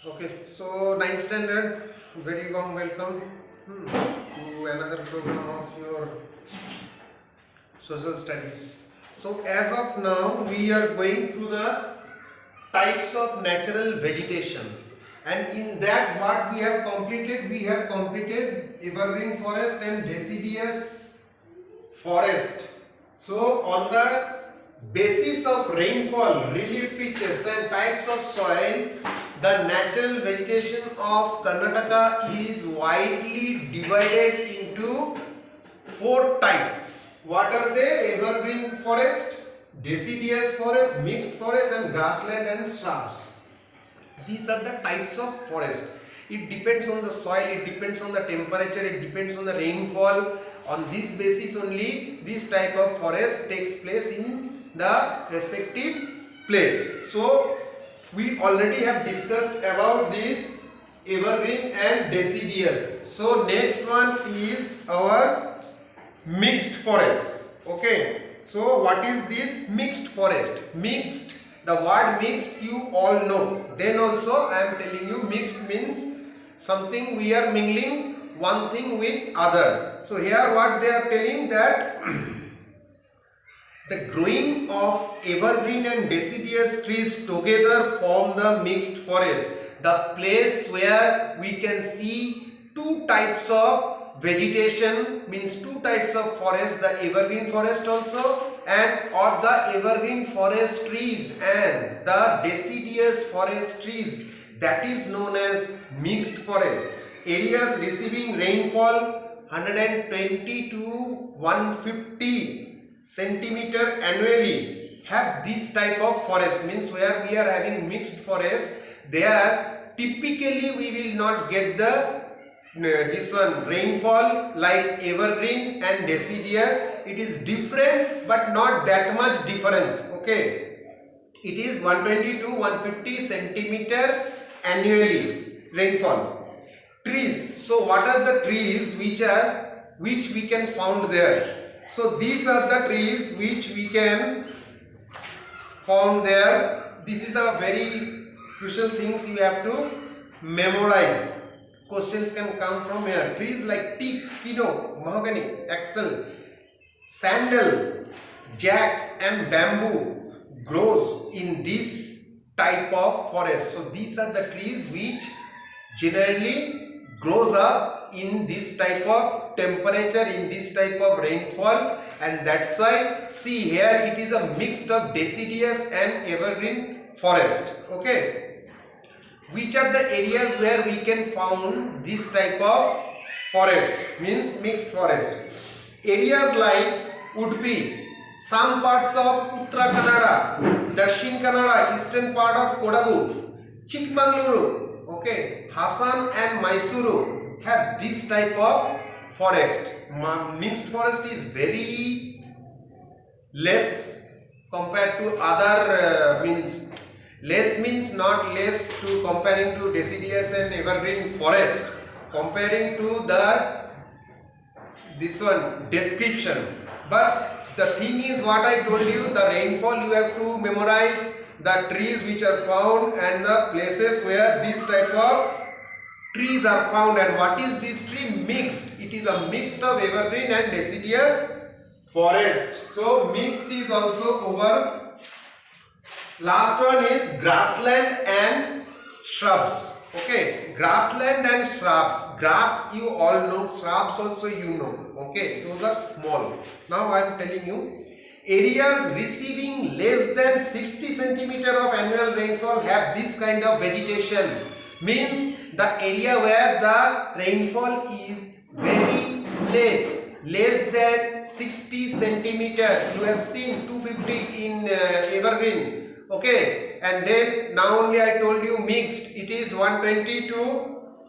Okay, so ninth standard, very warm welcome to another program of your social studies. So as of now, we are going through the types of natural vegetation, and in that what we have completed evergreen forest and deciduous forest. So on the basis of rainfall, relief features and types of soil, the natural vegetation of Karnataka is widely divided into four types. What are they? Evergreen forest, deciduous forest, mixed forest and grassland and shrubs. These are the types of forest. It depends on the soil, it depends on the temperature, it depends on the rainfall. On this basis only this type of forest takes place in the respective place. So we already have discussed about this evergreen and deciduous. So next one is our mixed forest. Okay, so what is this mixed forest? Mixed, the word mixed you all know. Then also I am telling you, mixed means something we are mingling one thing with other. So here what they are telling, that the growing of evergreen and deciduous trees together form the mixed forest, the place where we can see two types of vegetation, means two types of forest, the evergreen forest also and or the evergreen forest trees and the deciduous forest trees, that is known as mixed forest. Areas receiving rainfall 120 to 150 centimeter annually have this type of forest, means where we are having mixed forest, there typically we will not get the this one rainfall like evergreen and deciduous. It is different but not that much difference. Okay, it is 120 to 150 centimeter annually rainfall. Trees, so what are the trees which we can found there? So these are the trees which we can found there. This is the very crucial things you have to memorize. Questions can come from here. Trees like teak, kino, mahogany, axle, sandal, jack and bamboo grows in this type of forest. So these are the trees which generally grows up in this type of temperature, in this type of rainfall, and that's why see here it is a mix of deciduous and evergreen forest. Okay, which are the areas where we can found this type of forest, means mixed forest? Areas like would be some parts of Uttara Kannada, Dakshin Kannada, eastern part of Kodagu, Chikmagaluru, okay, Hassan and Mysuru have this type of forest. Mixed forest is very less compared to other means less means not less to comparing to deciduous and evergreen forest, comparing to the this one description. But the thing is what I told you, the rainfall you have to memorize, the trees which are found and the places where this type of trees are found. And what is this tree? Mixed. It is a mix of evergreen and deciduous forest. So mixed is also over. Last one is grassland and shrubs. Okay, grassland and shrubs. Grass you all know, shrubs also you know. Okay, those are small. Now I am telling you, areas receiving less than 60 centimeter of annual rainfall have this kind of vegetation. Means the area where the rainfall is very less than 60 centimeter. You have seen 250 in evergreen. Okay, and then now only I told you mixed, it is 120 to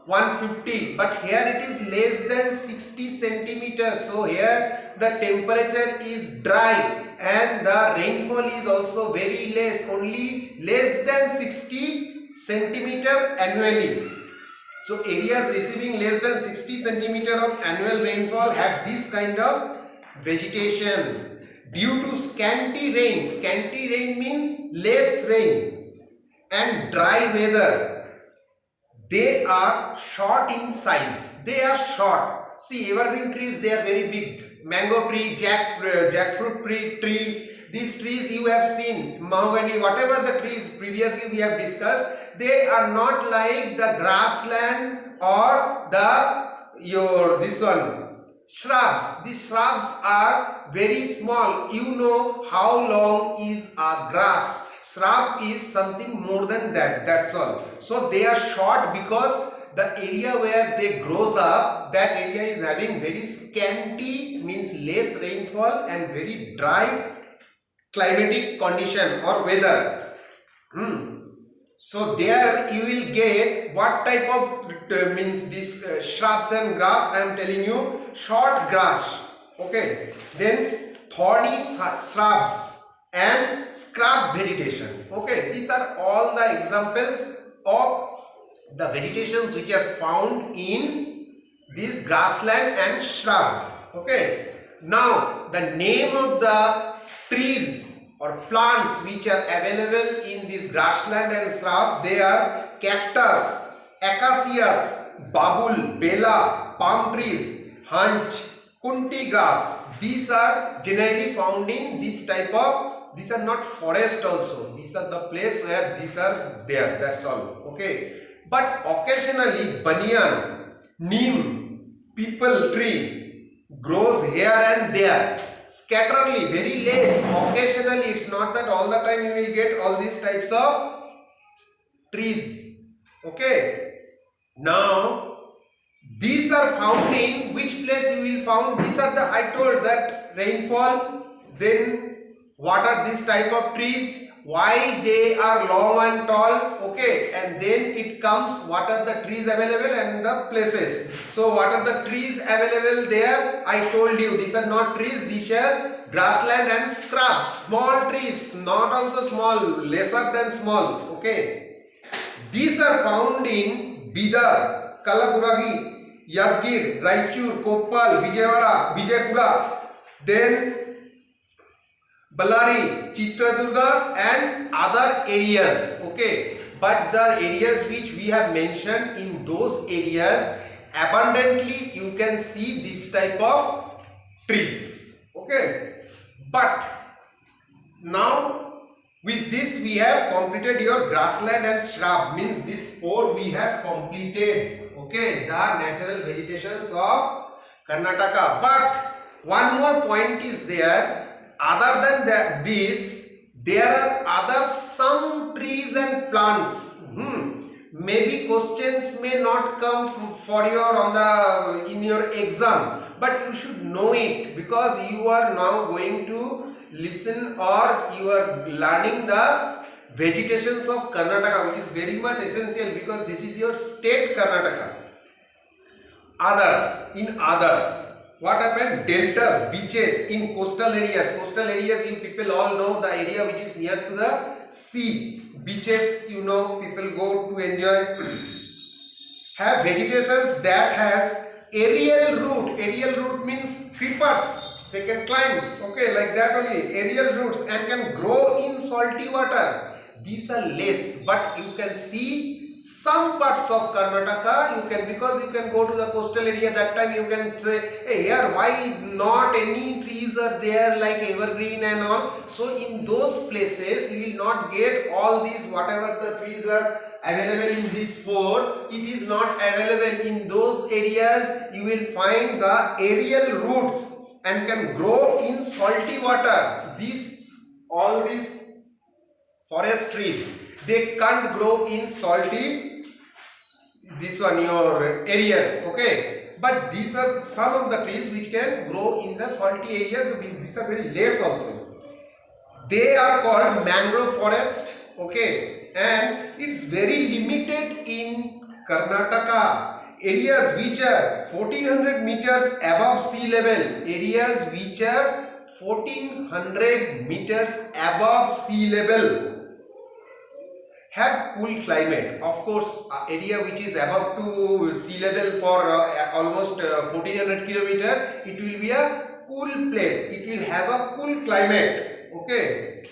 150, but here it is less than 60 centimeters. So here the temperature is dry and the rainfall is also very less, only less than 60 centimeter annually. So areas receiving less than 60 centimeter of annual rainfall have this kind of vegetation. Due to scanty rain means less rain and dry weather, they are short in size. They are short. See, evergreen trees, they are very big. Mango tree, jackfruit tree, these trees you have seen, mahogany, whatever the trees previously we have discussed, they are not like the grassland or this one, shrubs. These shrubs are very small. You know how long is a grass. Shrub is something more than that, that's all. So they are short because the area where they grows up, that area is having very scanty, means less rainfall, and very dry climatic condition or weather. So there you will get what type of means this shrubs and grass. I am telling you, short grass, okay, then thorny shrubs and scrub vegetation. Okay, these are all the examples of the vegetations which are found in this grassland and shrub. Okay, now the name of the trees or plants which are available in this grassland and shrub, they are cactus, acacias, babul, bela, palm trees, hunch, kunti grass. These are generally found in this type of, these are not forest also, these are the place where these are there, that's all. Okay, but occasionally banyan, neem, peepal tree grows here and there, scatterly, very less, occasionally. It's not that all the time you will get all these types of trees. Okay, now these are found in which place you will found? These are the, I told that rainfall, then what are these type of trees, why they are long and tall, okay, and then it comes what are the trees available and the places. So what are the trees available there? I told you these are not trees, these are grassland and scrub, small trees, not also small, lesser than small. Okay, these are found in Bidar, Kalaburagi, Yadgir, Raichur, Koppal, Vijayawada, Vijaypura, then Ballari, Chitradurga and other areas. Okay, but the areas which we have mentioned, in those areas abundantly you can see this type of trees. Okay, but now with this we have completed your grassland and shrub, means this 4 we have completed. Okay, the natural vegetations of Karnataka. But one more point is there. Other than that, there are other some trees and plants. Maybe questions may not come for your in your exam, but you should know it, because you are now going to listen or you are learning the vegetations of Karnataka, which is very much essential because this is your state Karnataka. In others, what happened? Deltas, beaches in coastal areas. Coastal areas, you people all know the area which is near to the sea. Beaches, you know, people go to enjoy. Have vegetations that has aerial root. Aerial root means creepers. They can climb. Okay, like that only. Aerial roots, and can grow in salty water. These are less, but you can see some parts of Karnataka, you can, because you can go to the coastal area, that time you can say, hey, here why not any trees are there like evergreen and all. So in those places you will not get all these, whatever the trees are available in this 4, it is not available in those areas. You will find the aerial roots and can grow in salty water. All these forest trees, they can't grow in salty, this one, your areas. Okay, but these are some of the trees which can grow in the salty areas. These are very less also. They are called mangrove forest. Okay, and it's very limited in Karnataka. Areas which are 1400 meters above sea level, areas which are 1400 meters above sea level have cool climate. Of course, area which is above to sea level for almost 1400 kilometer, it will be a cool place. It will have a cool climate. Okay,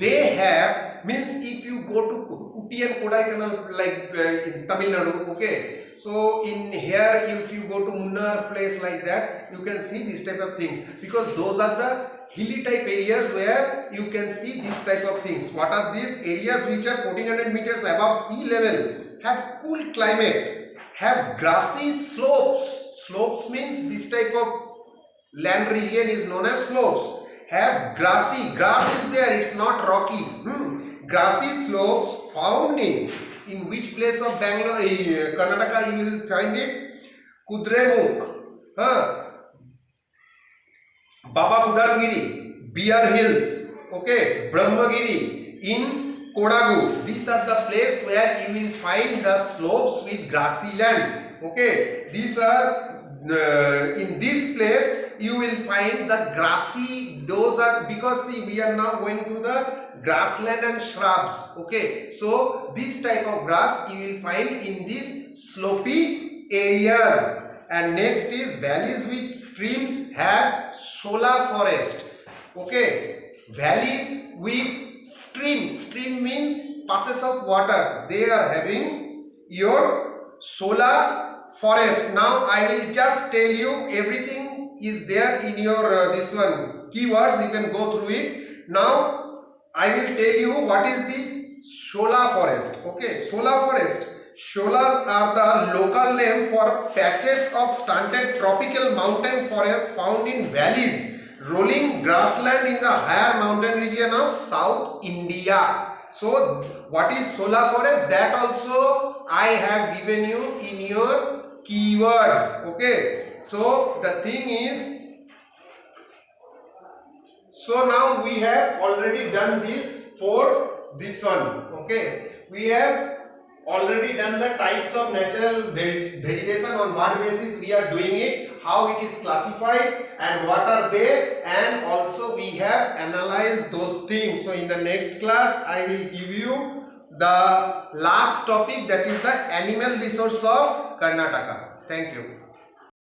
they have means if you go to Uti and Kodaikanal, like in Tamil Nadu, okay. So in here, if you go to Munnar place like that, you can see this type of things, because those are the hilly type areas where you can see this type of things. What are these areas which are 1400 meters above sea level, have cool climate, have grassy slopes. Slopes means this type of land region is known as slopes. Have grassy, grass is there, it's not rocky. Grassy slopes found in which place of Bangalore, Karnataka you will find it? Kudremukh, Baba Budangiri, Bear Hills, okay, Brahmagiri, in Kodagu. These are the place where you will find the slopes with grassy land. Okay, these are in this place you will find the grassy, those are, because see we are now going to the grassland and shrubs. Okay, so this type of grass you will find in these slopy areas. And next is valleys with streams have Shola forest. Okay, valleys with streams, stream means passes of water, they are having your Shola forest. Now I will just tell you, everything is there in your this one keywords, you can go through it. Now I will tell you what is this Shola forest. Okay, Shola forest. Sholas are the local name for patches of stunted tropical mountain forest found in valleys, rolling grassland in the higher mountain region of South India. So what is Shola forest? That also I have given you in your keywords. Okay, so the thing is, so now we have already done this for this one. Okay, we have already done the types of natural vegetation, on what basis we are doing it, how it is classified and what are they, and also we have analyzed those things. So in the next class I will give you the last topic, that is the animal resource of Karnataka. Thank you.